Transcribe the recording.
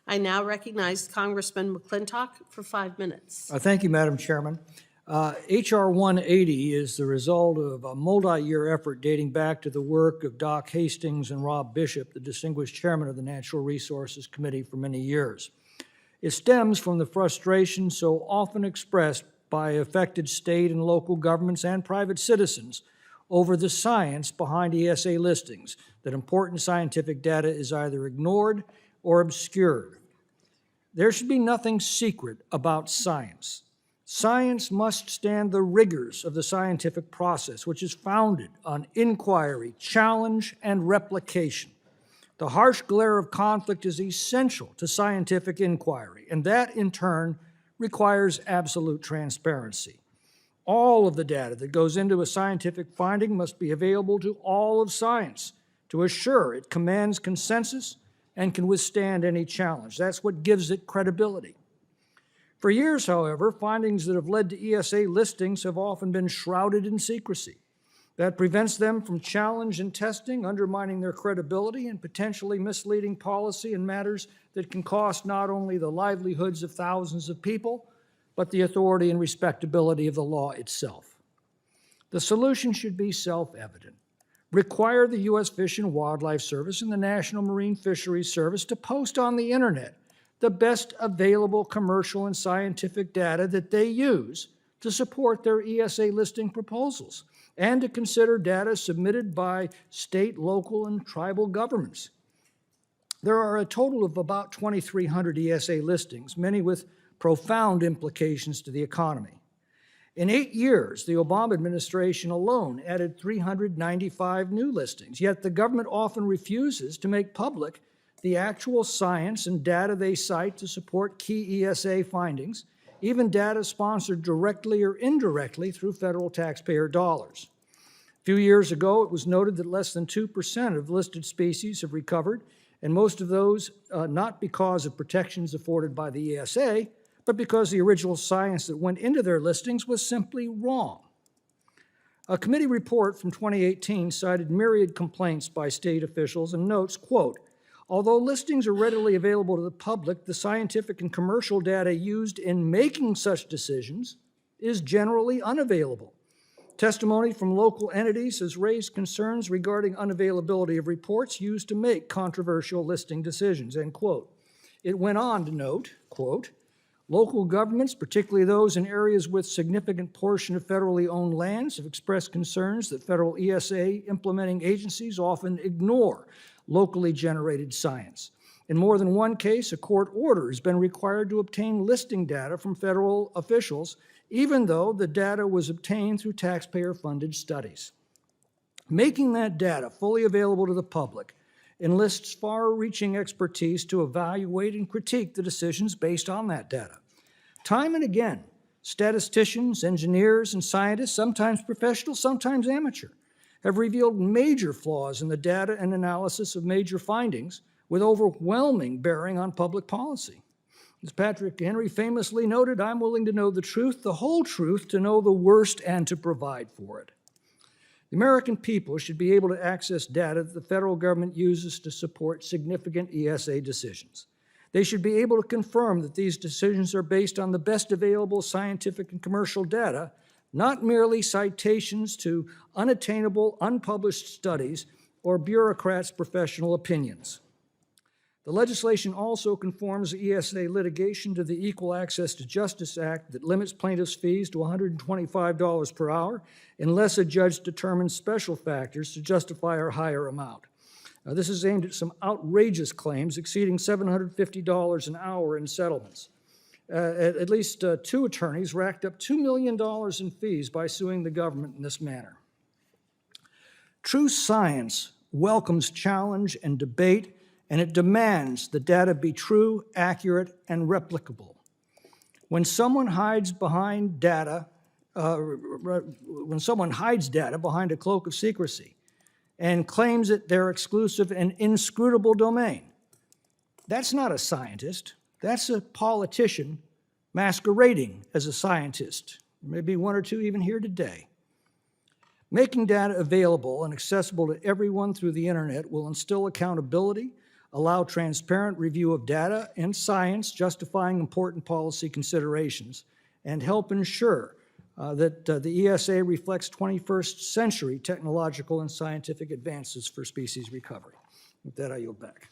I now recognize Congressman McClintock for 5 minutes. Thank you, Madam Chairman. H.R. 180 is the result of a multi-year effort dating back to the work of Doc Hastings and Rob Bishop, the distinguished chairman of the Natural Resources Committee for many years. It stems from the frustration so often expressed by affected state and local governments and private citizens over the science behind ESA listings, that important scientific data is either ignored or obscured. There should be nothing secret about science. Science must stand the rigors of the scientific process, which is founded on inquiry, challenge, and replication. The harsh glare of conflict is essential to scientific inquiry, and that, in turn, requires absolute transparency. All of the data that goes into a scientific finding must be available to all of science to assure it commands consensus and can withstand any challenge. That's what gives it credibility. For years, however, findings that have led to ESA listings have often been shrouded in secrecy. That prevents them from challenge and testing, undermining their credibility and potentially misleading policy in matters that can cost not only the livelihoods of thousands of people, but the authority and respectability of the law itself. The solution should be self-evident. Require the U.S. Fish and Wildlife Service and the National Marine Fisheries Service to post on the internet the best available commercial and scientific data that they use to support their ESA listing proposals, and to consider data submitted by state, local, and tribal governments. There are a total of about 2,300 ESA listings, many with profound implications to the economy. In 8 years, the Obama administration alone added 395 new listings, yet the government often refuses to make public the actual science and data they cite to support key ESA findings, even data sponsored directly or indirectly through federal taxpayer dollars. A few years ago, it was noted that less than 2% of listed species have recovered, and most of those not because of protections afforded by the ESA, but because the original science that went into their listings was simply wrong. A committee report from 2018 cited myriad complaints by state officials and notes, quote, "Although listings are readily available to the public, the scientific and commercial data used in making such decisions is generally unavailable. Testimony from local entities has raised concerns regarding unavailability of reports used to make controversial listing decisions," end quote. It went on to note, quote, "Local governments, particularly those in areas with significant portion of federally owned lands, have expressed concerns that federal ESA implementing agencies often ignore locally generated science. In more than one case, a court order has been required to obtain listing data from federal officials, even though the data was obtained through taxpayer-funded studies. Making that data fully available to the public enlists far-reaching expertise to evaluate and critique the decisions based on that data. Time and again, statisticians, engineers, and scientists, sometimes professional, sometimes amateur, have revealed major flaws in the data and analysis of major findings with overwhelming bearing on public policy. As Patrick Henry famously noted, "I'm willing to know the truth, the whole truth, to know the worst and to provide for it." The American people should be able to access data that the federal government uses to support significant ESA decisions. They should be able to confirm that these decisions are based on the best available scientific and commercial data, not merely citations to unattainable, unpublished studies or bureaucrats' professional opinions. The legislation also conforms ESA litigation to the Equal Access to Justice Act that limits plaintiffs' fees to $125 per hour unless a judge determines special factors to justify a higher amount. This is aimed at some outrageous claims exceeding $750 an hour in settlements. At least 2 attorneys racked up $2 million in fees by suing the government in this manner. True science welcomes challenge and debate, and it demands the data be true, accurate, and replicable. When someone hides data behind a cloak of secrecy and claims that they're exclusive and inscrutable domain, that's not a scientist. That's a politician masquerading as a scientist. Maybe 1 or 2 even here today. Making data available and accessible to everyone through the internet will instill accountability, allow transparent review of data and science justifying important policy considerations, and help ensure that the ESA reflects 21st century technological and scientific advances for species recovery. With that, I yield back.